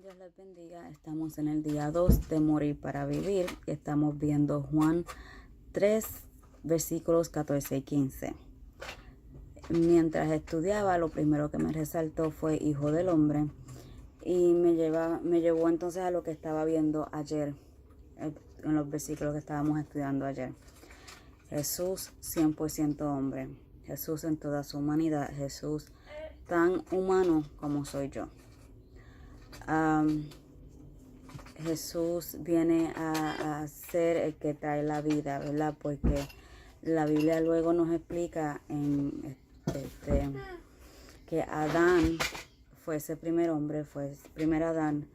Dios les bendiga. Estamos en el día 2 de Morir para Vivir. Estamos viendo Juan 3, versículos 14 y 15. Mientras estudiaba, lo primero que me resaltó fue Hijo del Hombre. Y me llevó entonces a lo que estaba viendo ayer, en los versículos que estábamos estudiando ayer. Jesús 100% hombre. Jesús en toda su humanidad. Jesús tan humano como soy yo. Jesús viene a ser el que trae la vida, ¿verdad? Porque la Biblia luego nos explica que Adán fue ese primer hombre, fue el primer Adán,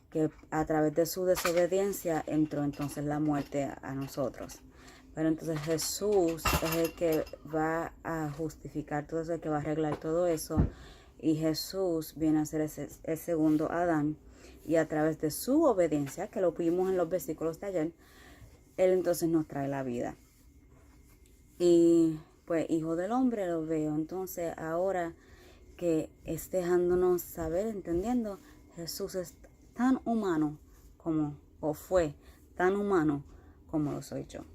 que a través de su desobediencia entró entonces la muerte a nosotros. Pero entonces Jesús es el que va a justificar todo eso, el que va a arreglar todo eso. Y Jesús viene a ser el segundo Adán. Y a través de su obediencia, que lo vimos en los versículos de ayer, Él entonces nos trae la vida. Y pues Hijo del Hombre lo veo. Entonces ahora que es dejándonos saber, entendiendo, Jesús es tan humano como, o fue tan humano como lo soy yo.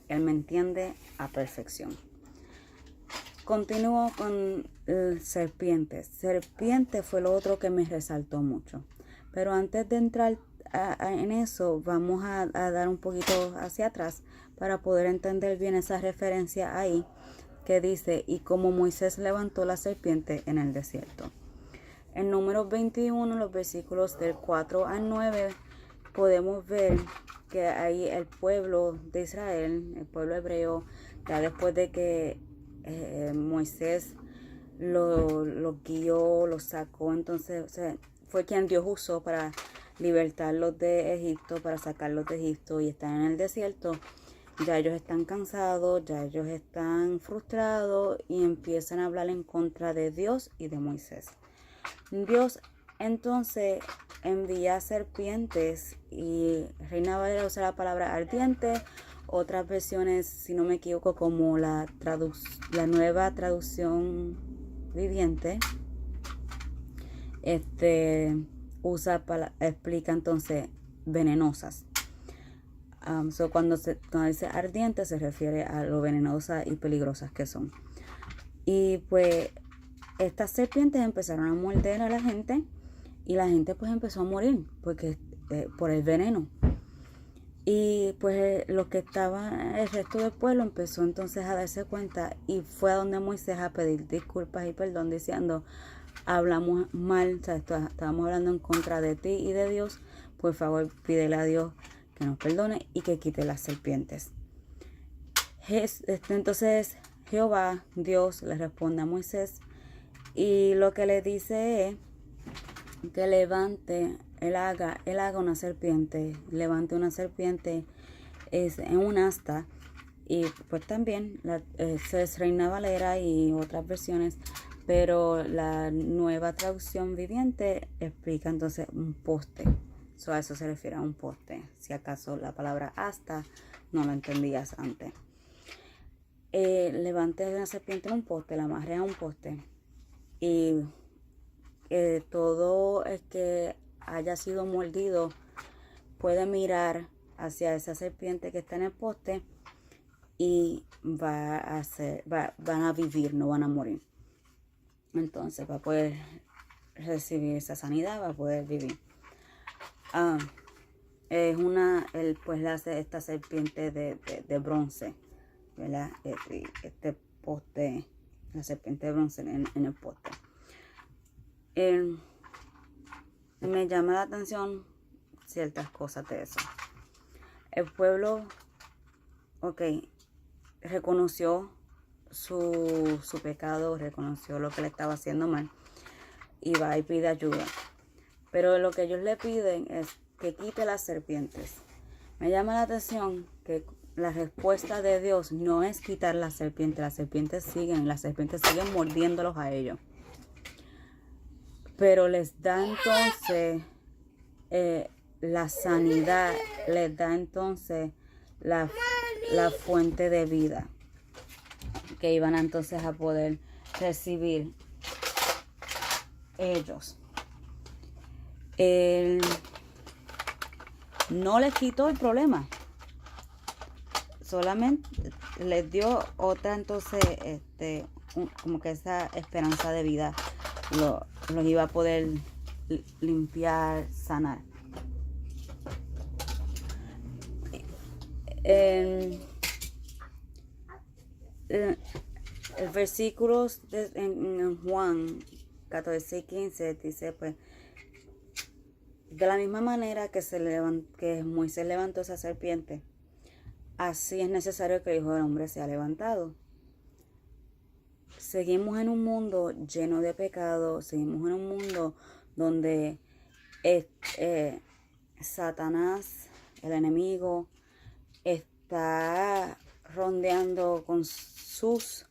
Él me entiende a perfección. Continúo con serpientes. Serpiente fue lo otro que me resaltó mucho. Pero antes de entrar en eso, vamos a dar un poquito hacia atrás para poder entender bien esa referencia ahí que dice, y como Moisés levantó la serpiente en el desierto. En Números 21, los versículos del 4 al 9, podemos ver que ahí el pueblo de Israel, el pueblo hebreo, ya después de que Moisés lo guió, lo sacó, entonces fue quien Dios usó para libertarlos de Egipto, para sacarlos de Egipto y están en el desierto. Ya ellos están cansados, ya ellos están frustrados y empiezan a hablar en contra de Dios y de Moisés. Dios entonces envía serpientes y Reina Valera usa la palabra ardiente. Otras versiones, si no me equivoco, como la nueva traducción viviente, explica entonces venenosas. Cuando dice ardiente se refiere a lo venenosas y peligrosas que son. Y pues estas serpientes empezaron a morder a la gente y la gente pues empezó a morir porque por el veneno. Y pues los que estaban, el resto del pueblo empezó entonces a darse cuenta y fue a donde Moisés a pedir disculpas y perdón diciendo, hablamos mal, o sea, estábamos hablando en contra de ti y de Dios, por favor pídele a Dios que nos perdone y que quite las serpientes. Entonces Jehová, Dios, le responde a Moisés y lo que le dice es que levante, él haga una serpiente, levante una serpiente en un asta. Y pues también es Reina Valera y otras versiones, pero la nueva traducción viviente explica entonces un poste. A eso se refiere a un poste, si acaso la palabra asta no la entendías antes. Levante una serpiente en un poste, la amarre a un poste y todo el que haya sido mordido puede mirar hacia esa serpiente que está en el poste y van a vivir, no van a morir. Entonces va a poder recibir esa sanidad, va a poder vivir. Es pues le hace esta serpiente de bronce, ¿verdad? Este poste, la serpiente de bronce en el poste. Me llama la atención ciertas cosas de eso. El pueblo, reconoció su pecado, reconoció lo que le estaba haciendo mal y va y pide ayuda. Pero lo que ellos le piden es que quite las serpientes. Me llama la atención que la respuesta de Dios no es quitar las serpientes siguen mordiéndolos a ellos. Pero les da entonces la sanidad, les da entonces la fuente de vida que iban entonces a poder recibir ellos. Él no les quitó el problema, solamente les dio otra, entonces, como que esa esperanza de vida los iba a poder limpiar, sanar. El versículo en Juan 14 y 15 dice, pues, de la misma manera que Moisés levantó esa serpiente, así es necesario que el Hijo del Hombre sea levantado. Seguimos en un mundo lleno de pecado, seguimos en un mundo donde Satanás, el enemigo, está rondeando con sus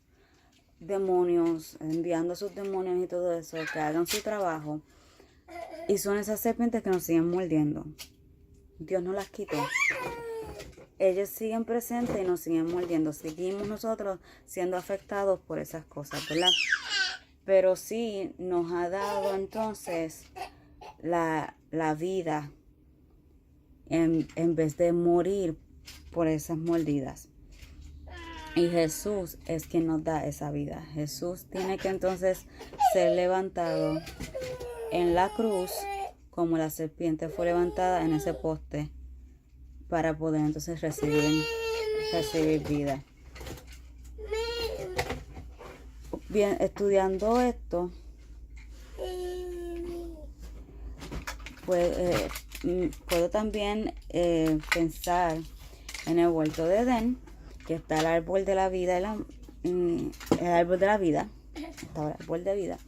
demonios, enviando sus demonios y todo eso, que hagan su trabajo. Y son esas serpientes que nos siguen mordiendo. Dios no las quitó. Ellos siguen presentes y nos siguen mordiendo. Seguimos nosotros siendo afectados por esas cosas, ¿verdad? Pero sí nos ha dado entonces la vida en vez de morir por esas mordidas. Y Jesús es quien nos da esa vida. Jesús tiene que entonces ser levantado en la cruz, como la serpiente fue levantada en ese poste, para poder entonces recibir vida. Bien, estudiando esto, pues, puedo también pensar en el huerto de Edén, que está el árbol de la vida, el árbol de la vida, está el árbol de vida.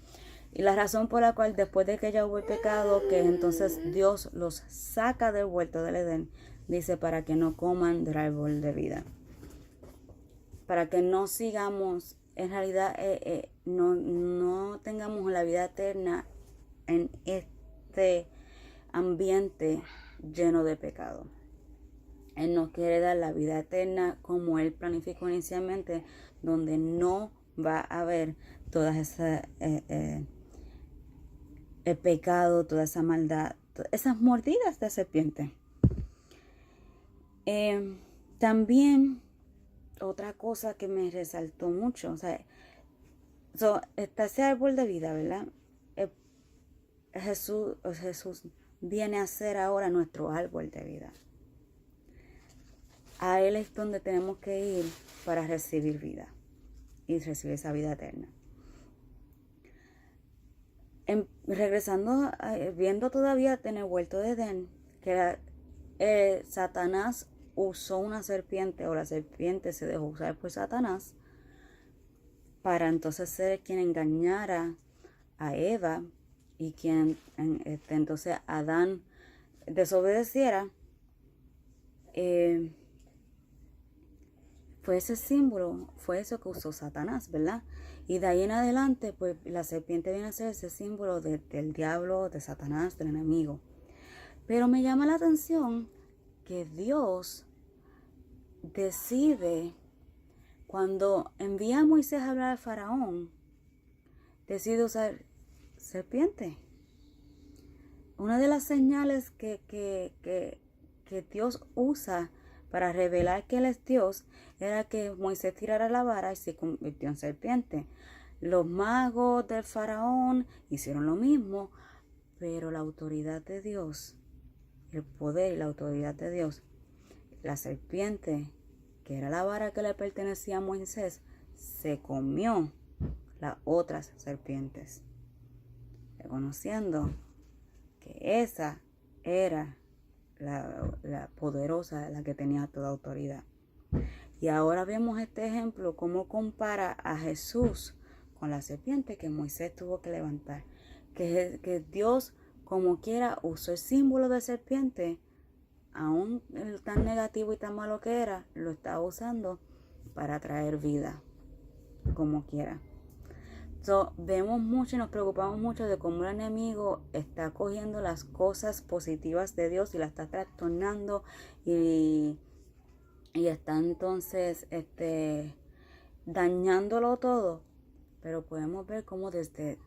Y la razón por la cual después de que ya hubo el pecado, que entonces Dios los saca del huerto del Edén, dice, para que no coman del árbol de vida. Para que no sigamos, en realidad, no tengamos la vida eterna en este ambiente lleno de pecado. Él nos quiere dar la vida eterna como Él planificó inicialmente, donde no va a haber todas esas el pecado, toda esa maldad, esas mordidas de serpiente. También otra cosa que me resaltó mucho, o sea, está ese árbol de vida, ¿verdad? Jesús viene a ser ahora nuestro árbol de vida. A Él es donde tenemos que ir para recibir vida y recibir esa vida eterna. Regresando, viendo todavía en el huerto de Edén, que Satanás usó una serpiente, o la serpiente se dejó usar por Satanás, para entonces ser quien engañara a Eva y quien entonces Adán desobedeciera. Fue ese símbolo, fue eso que usó Satanás, ¿verdad? Y de ahí en adelante, pues la serpiente viene a ser ese símbolo del diablo, de Satanás, del enemigo. Pero me llama la atención que Dios decide, cuando envía a Moisés a hablar al faraón, decide usar serpiente. Una de las señales que Dios usa para revelar que Él es Dios era que Moisés tirara la vara y se convirtió en serpiente. Los magos del faraón hicieron lo mismo, pero la autoridad de Dios, el poder y la autoridad de Dios, la serpiente, que era la vara que le pertenecía a Moisés, se comió las otras serpientes, reconociendo que esa era la poderosa, la que tenía toda autoridad. Y ahora vemos este ejemplo, cómo compara a Jesús con la serpiente que Moisés tuvo que levantar. Que Dios, como quiera, usó el símbolo de serpiente, aún tan negativo y tan malo que era, lo estaba usando para traer vida, como quiera. Vemos mucho y nos preocupamos mucho de cómo el enemigo está cogiendo las cosas positivas de Dios y las está trastornando y está entonces dañándolo todo. Pero podemos ver cómo desde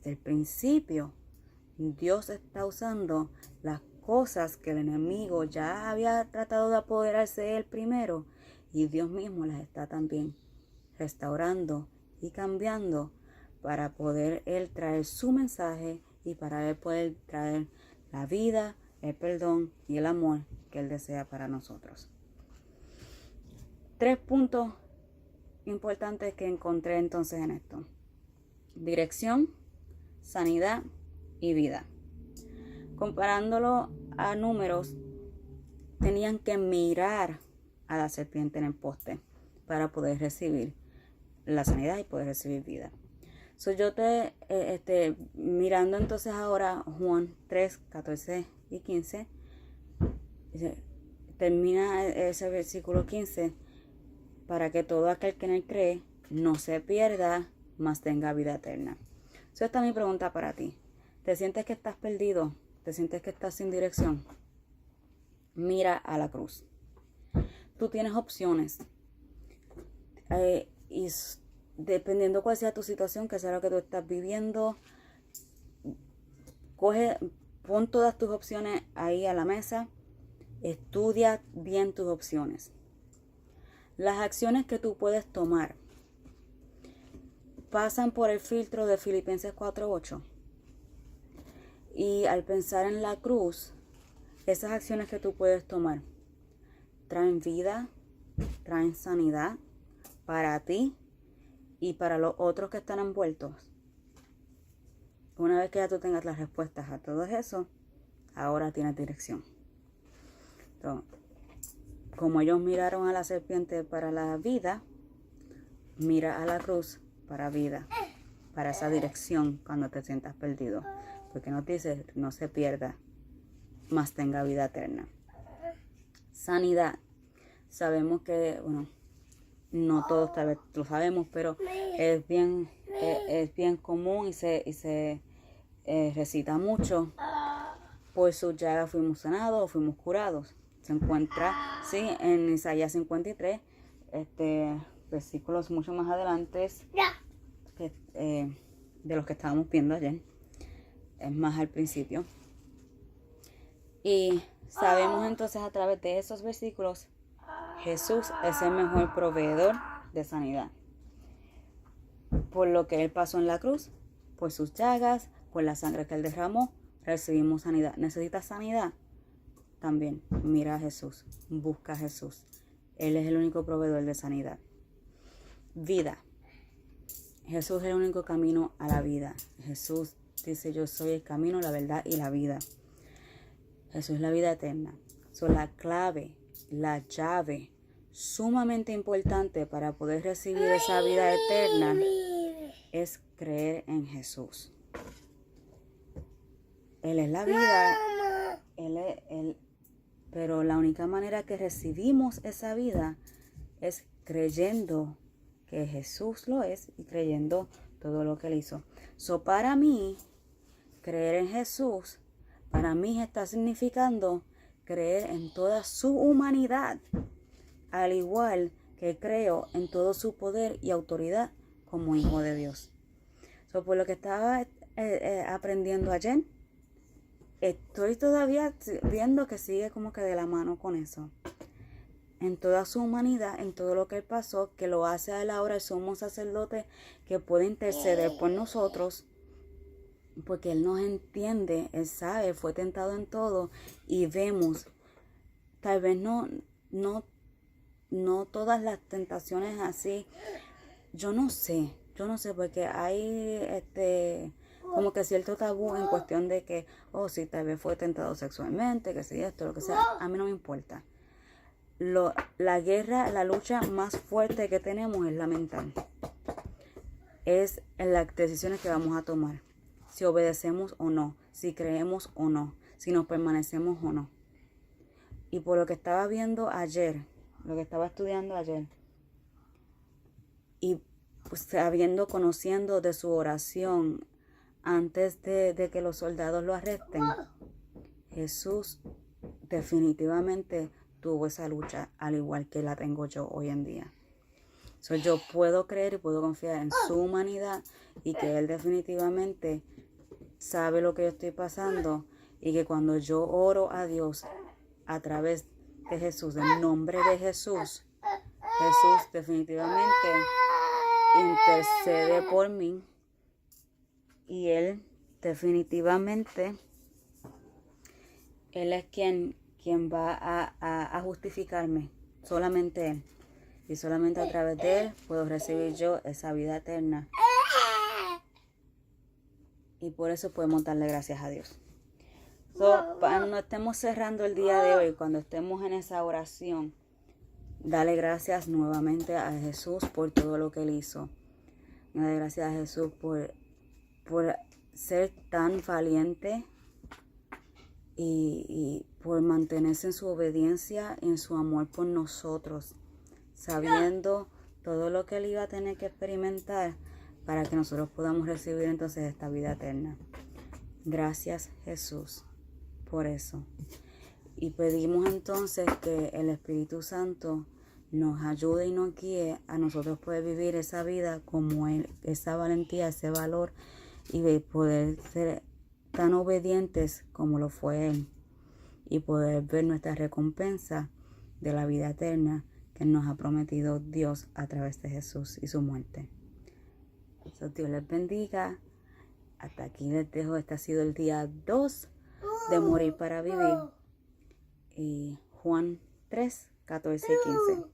el principio Dios está usando las cosas que el enemigo ya había tratado de apoderarse de él primero, y Dios mismo las está también restaurando y cambiando para poder él traer su mensaje y para él poder traer la vida, el perdón y el amor que él desea para nosotros. 3 puntos importantes que encontré entonces en esto: dirección, sanidad y vida. Comparándolo a números, tenían que mirar a la serpiente en el poste para poder recibir la sanidad y poder recibir vida. Yo mirando entonces ahora Juan 3, 14 y 15, termina ese versículo 15: para que todo aquel que en él cree no se pierda, mas tenga vida eterna. Esta es mi pregunta para ti. ¿Te sientes que estás perdido? ¿Te sientes que estás sin dirección? Mira a la cruz. Tú tienes opciones. Y dependiendo cuál sea tu situación, que sea lo que tú estás viviendo, pon todas tus opciones ahí a la mesa. Estudia bien tus opciones. Las acciones que tú puedes tomar pasan por el filtro de Filipenses 4:8. Y al pensar en la cruz, esas acciones que tú puedes tomar traen vida, traen sanidad para ti y para los otros que están envueltos. Una vez que ya tú tengas las respuestas a todo eso, ahora tienes dirección. Entonces, como ellos miraron a la serpiente para la vida, mira a la cruz para vida, para esa dirección cuando te sientas perdido. Porque nos dice, no se pierda, mas tenga vida eterna. Sanidad. Sabemos que, bueno, no todos tal vez lo sabemos, pero es bien común y se recita mucho. Por sus llagas fuimos sanados o fuimos curados. Se encuentra, sí, en Isaías 53, versículos mucho más adelante de los que estábamos viendo ayer. Es más al principio. Y sabemos entonces a través de esos versículos, Jesús es el mejor proveedor de sanidad. Por lo que Él pasó en la cruz, por sus llagas, por la sangre que Él derramó, recibimos sanidad. ¿Necesitas sanidad? También mira a Jesús, busca a Jesús. Él es el único proveedor de sanidad. Vida. Jesús es el único camino a la vida. Jesús dice, yo soy el camino, la verdad y la vida. Jesús es la vida eterna. La clave, la llave sumamente importante para poder recibir esa vida eterna es creer en Jesús. Él es la vida. Pero la única manera que recibimos esa vida es creyendo que Jesús lo es y creyendo todo lo que Él hizo. Para mí, creer en Jesús, para mí está significando creer en toda su humanidad, al igual que creo en todo su poder y autoridad como hijo de Dios. Por lo que estaba aprendiendo ayer, estoy todavía viendo que sigue como que de la mano con eso. En toda su humanidad, en todo lo que Él pasó, que lo hace a Él ahora el sumo sacerdote que puede interceder por nosotros, porque Él nos entiende, Él sabe, fue tentado en todo y vemos, tal vez no todas las tentaciones así, yo no sé, porque hay como que cierto tabú en cuestión de que, sí, tal vez fue tentado sexualmente, que sí, esto, lo que sea, a mí no me importa. La guerra, la lucha más fuerte que tenemos es la mental. Es en las decisiones que vamos a tomar. Si obedecemos o no, si creemos o no, si nos permanecemos o no. Y por lo que estaba viendo ayer, lo que estaba estudiando ayer, y pues, conociendo de su oración antes de que los soldados lo arresten, Jesús definitivamente tuvo esa lucha al igual que la tengo yo hoy en día. Yo puedo creer y puedo confiar en su humanidad y que Él definitivamente sabe lo que yo estoy pasando y que cuando yo oro a Dios a través de Jesús, en nombre de Jesús, Jesús definitivamente intercede por mí y Él definitivamente, Él es quien va a justificarme, solamente Él. Y solamente a través de Él puedo recibir yo esa vida eterna. Y por eso podemos darle gracias a Dios. Cuando estemos cerrando el día de hoy, cuando estemos en esa oración, dale gracias nuevamente a Jesús por todo lo que Él hizo. Dale gracias a Jesús por ser tan valiente y por mantenerse en su obediencia y en su amor por nosotros, sabiendo todo lo que Él iba a tener que experimentar para que nosotros podamos recibir entonces esta vida eterna. Gracias, Jesús, por eso. Y pedimos entonces que el Espíritu Santo nos ayude y nos guíe a nosotros poder vivir esa vida como Él, esa valentía, ese valor, y poder ser tan obedientes como lo fue Él, y poder ver nuestra recompensa de la vida eterna que nos ha prometido Dios a través de Jesús y su muerte. Dios les bendiga. Hasta aquí les dejo. Este ha sido el día 2 de Morir para Vivir. Y Juan 3, 14 y 15.